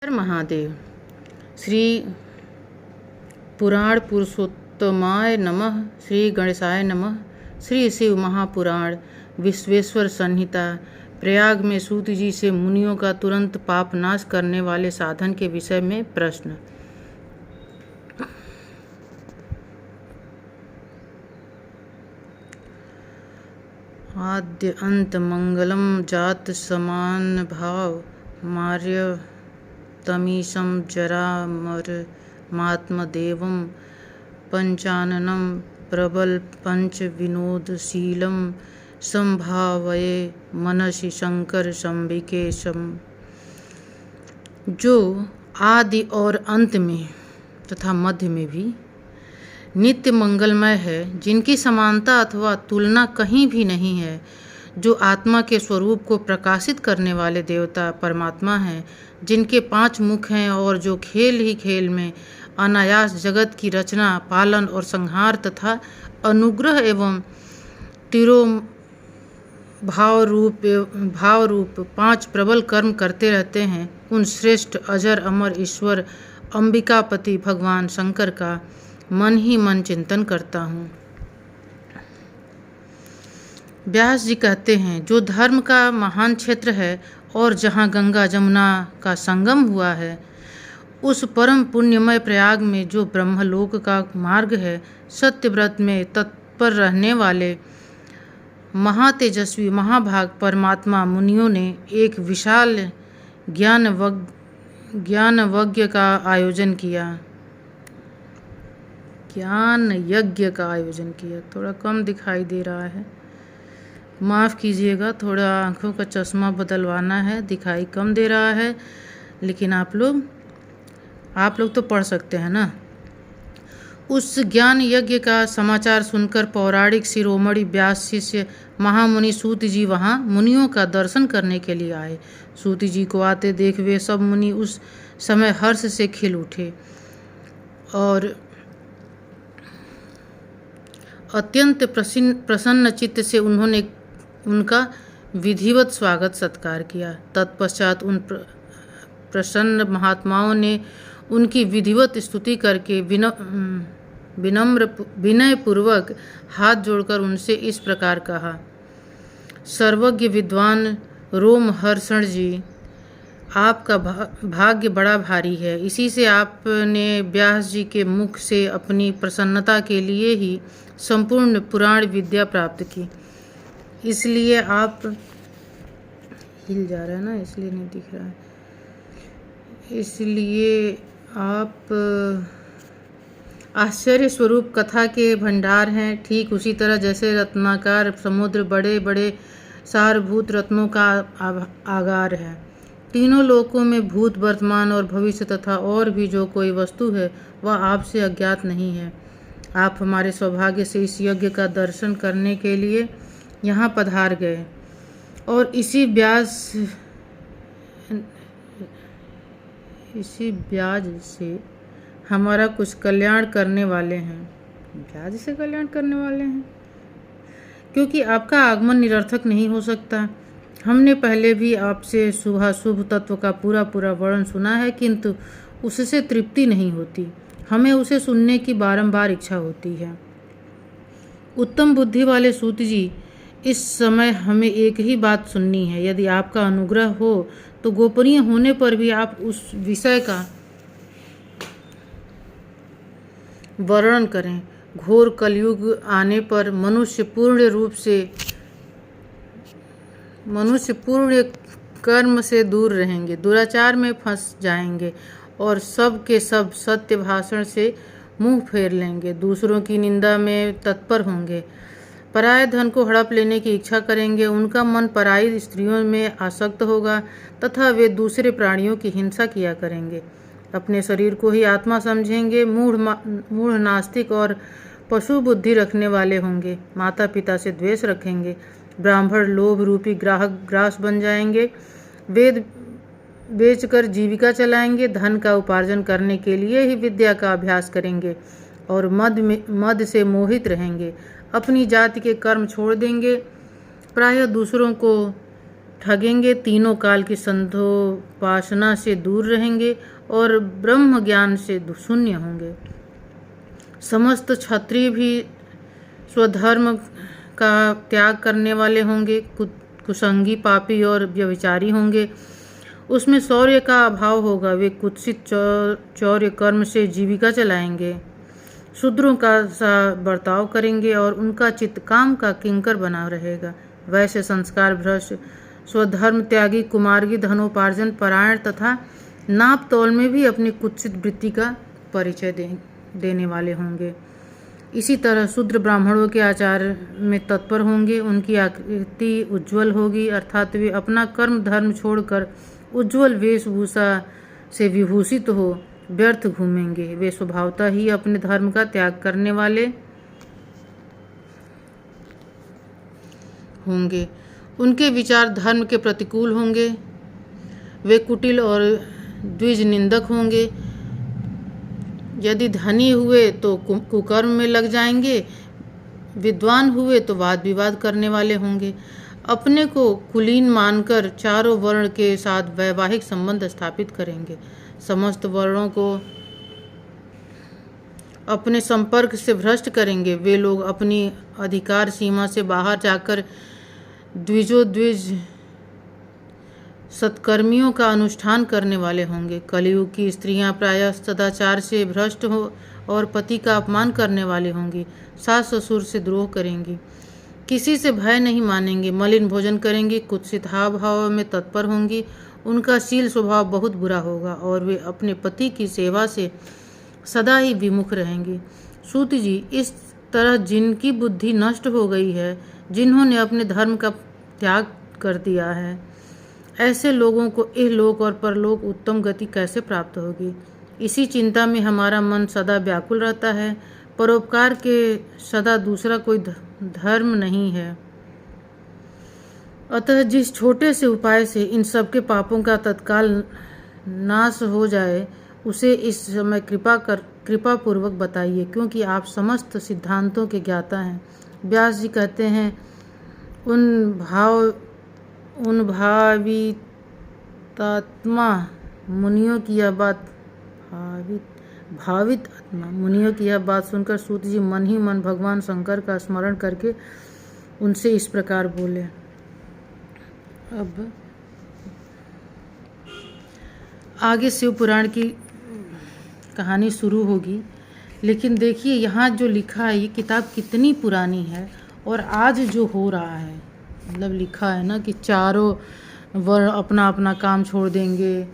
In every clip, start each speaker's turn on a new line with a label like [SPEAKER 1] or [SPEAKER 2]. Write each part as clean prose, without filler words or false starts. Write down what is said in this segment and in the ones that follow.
[SPEAKER 1] हर महादेव। श्री पुराण पुरुषोत्तमाय नमः। श्री गणेशाय नमः। श्री शिव महापुराण विश्वेश्वर संहिता। प्रयाग में सूत जी से मुनियों का तुरंत पाप नाश करने वाले साधन के विषय में प्रश्न। आद्य अंत मंगलम जात समान भाव मार्य तमीशम जरामर मात्मदेवम पंचाननम प्रबल पंच विनोदशीलम संभावये मनसि शंकर संबिकेशम। जो आदि और अंत में तथा मध्य में भी नित्य मंगलमय है, जिनकी समानता अथवा तुलना कहीं भी नहीं है, जो आत्मा के स्वरूप को प्रकाशित करने वाले देवता परमात्मा हैं, जिनके 5 मुख हैं और जो खेल ही खेल में अनायास जगत की रचना, पालन और संहार तथा अनुग्रह एवं तिरो भाव रूप 5 प्रबल कर्म करते रहते हैं, उन श्रेष्ठ अजर अमर ईश्वर अंबिकापति भगवान शंकर का मन ही मन चिंतन करता हूँ। व्यास जी कहते हैं, जो धर्म का महान क्षेत्र है और जहाँ गंगा जमुना का संगम हुआ है, उस परम पुण्यमय प्रयाग में जो ब्रह्मलोक का मार्ग है, सत्यव्रत में तत्पर रहने वाले महातेजस्वी महाभाग परमात्मा मुनियों ने एक विशाल ज्ञान यज्ञ का आयोजन किया। थोड़ा कम दिखाई दे रहा है, माफ़ कीजिएगा, थोड़ा आँखों का चश्मा बदलवाना है, दिखाई कम दे रहा है, लेकिन आप लोग तो पढ़ सकते हैं ना। उस ज्ञान यज्ञ का समाचार सुनकर पौराणिक शिरोमणि व्यास शिष्य महामुनि सूत जी वहाँ मुनियों का दर्शन करने के लिए आए। सूत जी को आते देख वे सब मुनि उस समय हर्ष से खिल उठे और अत्यंत प्रसन्न चित्त से उन्होंने उनका विधिवत स्वागत सत्कार किया। तत्पश्चात उन प्रसन्न महात्माओं ने उनकी विधिवत स्तुति करके विनयपूर्वक हाथ जोड़कर उनसे इस प्रकार कहा। सर्वज्ञ विद्वान रोमहर्षण जी, आपका भाग्य बड़ा भारी है। इसी से आपने व्यास जी के मुख से अपनी प्रसन्नता के लिए ही संपूर्ण पुराण विद्या प्राप्त की। इसलिए आप हिल जा रहा है ना, इसलिए नहीं दिख रहा है। इसलिए आप आश्चर्य स्वरूप कथा के भंडार हैं, ठीक उसी तरह जैसे रत्नाकार समुद्र बड़े बड़े सारभूत रत्नों का आगार है। तीनों लोकों में भूत, वर्तमान और भविष्य तथा और भी जो कोई वस्तु है, वह आपसे अज्ञात नहीं है। आप हमारे सौभाग्य से इस यज्ञ का दर्शन करने के लिए यहाँ पधार गए और इसी ब्याज से हमारा कुछ कल्याण करने वाले हैं। ब्याज से कल्याण करने वाले हैं, क्योंकि आपका आगमन निरर्थक नहीं हो सकता। हमने पहले भी आपसे शुभाशुभ तत्व का पूरा वर्णन सुना है, किंतु उससे तृप्ति नहीं होती। हमें उसे सुनने की बारंबार इच्छा होती है। उत्तम बुद्धि वाले सूत जी, इस समय हमें एक ही बात सुननी है। यदि आपका अनुग्रह हो तो गोपनीय होने पर भी आप उस विषय का वर्णन करें। घोर कलयुग आने पर मनुष्य पूर्ण कर्म से दूर रहेंगे, दुराचार में फंस जाएंगे और सब के सब सत्य भाषण से मुंह फेर लेंगे, दूसरों की निंदा में तत्पर होंगे, पराये धन को हड़प लेने की इच्छा करेंगे, उनका मन पराई स्त्रियों में आसक्त होगा तथा वे दूसरे प्राणियों की हिंसा किया करेंगे। अपने शरीर को ही आत्मा समझेंगे, मूढ़ नास्तिक और पशु बुद्धि रखने वाले होंगे, माता पिता से द्वेष रखेंगे, ब्राह्मण लोभ रूपी ग्रास बन जाएंगे, वेद बेचकर जीविका चलाएंगे, धन का उपार्जन करने के लिए ही विद्या का अभ्यास करेंगे और मद से मोहित रहेंगे, अपनी जाति के कर्म छोड़ देंगे, प्रायः दूसरों को ठगेंगे, तीनों काल की संधोपासना से दूर रहेंगे और ब्रह्म ज्ञान से शून्य होंगे। समस्त क्षत्रिय भी स्वधर्म का त्याग करने वाले होंगे, कुसंगी, पापी और व्यभिचारी होंगे। उसमें शौर्य का अभाव होगा, वे कुत्सित चौर्य कर्म से जीविका चलाएंगे, शूद्रों का सा बर्ताव करेंगे और उनका चित्त काम का किंकर बना रहेगा। वैसे संस्कार भ्रष्ट, स्वधर्म त्यागी, कुमार्गी, धनोपार्जन परायण तथा नाप तौल में भी अपनी कुत्सित वृत्ति का परिचय देने वाले होंगे। इसी तरह शूद्र ब्राह्मणों के आचार में तत्पर होंगे, उनकी आकृति उज्ज्वल होगी, अर्थात वे अपना कर्म धर्म छोड़कर उज्ज्वल वेशभूषा से विभूषित हो व्यर्थ घूमेंगे। वे स्वभावतः ही अपने धर्म का त्याग करने वाले होंगे। उनके विचार धर्म के प्रतिकूल होंगे। वे कुटिल और द्विज निंदक होंगे। यदि धनी हुए तो कुकर्म में लग जाएंगे, विद्वान हुए तो वाद विवाद करने वाले होंगे। अपने को कुलीन मानकर चारों वर्ण के साथ वैवाहिक संबंध स्थापित करेंगे। समस्त वर्णों को अपने संपर्क से भ्रष्ट करेंगे। वे लोग अपनी अधिकार सीमा से बाहर जाकर द्विज सत्कर्मियों का अनुष्ठान करने वाले होंगे। कलयुग की स्त्रियां प्रायः सदाचार से भ्रष्ट हो और पति का अपमान करने वाली होंगी, सास ससुर से द्रोह करेंगी, किसी से भय नहीं मानेंगी, मलिन भोजन करेंगी, कुत्सित हाव भाव में तत्पर होंगी। उनका शील स्वभाव बहुत बुरा होगा और वे अपने पति की सेवा से सदा ही विमुख रहेंगी। सूत जी, इस तरह जिनकी बुद्धि नष्ट हो गई है, जिन्होंने अपने धर्म का त्याग कर दिया है, ऐसे लोगों को इहलोक और परलोक उत्तम गति कैसे प्राप्त होगी? इसी चिंता में हमारा मन सदा व्याकुल रहता है। परोपकार के सदा दूसरा कोई धर्म नहीं है। अतः जिस छोटे से उपाय से इन सबके पापों का तत्काल नाश हो जाए, उसे इस समय कृपा पूर्वक बताइए, क्योंकि आप समस्त सिद्धांतों के ज्ञाता हैं। व्यास जी कहते हैं, उन भावितात्मा मुनियों की यह बात सुनकर सूत जी मन ही मन भगवान शंकर का स्मरण करके उनसे इस प्रकार बोले। अब आगे शिव पुराण की कहानी शुरू होगी, लेकिन देखिए यहाँ जो लिखा है, ये किताब कितनी पुरानी है और आज जो हो रहा है, मतलब लिखा है ना कि चारों वर्ण अपना अपना काम छोड़ देंगे,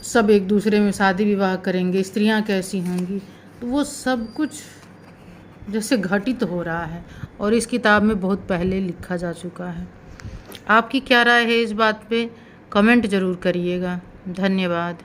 [SPEAKER 1] सब एक दूसरे में शादी विवाह करेंगे, स्त्रियां कैसी होंगी, तो वो सब कुछ जैसे घटित हो रहा है और इस किताब में बहुत पहले लिखा जा चुका है। आपकी क्या राय है इस बात पे? कमेंट ज़रूर करिएगा। धन्यवाद।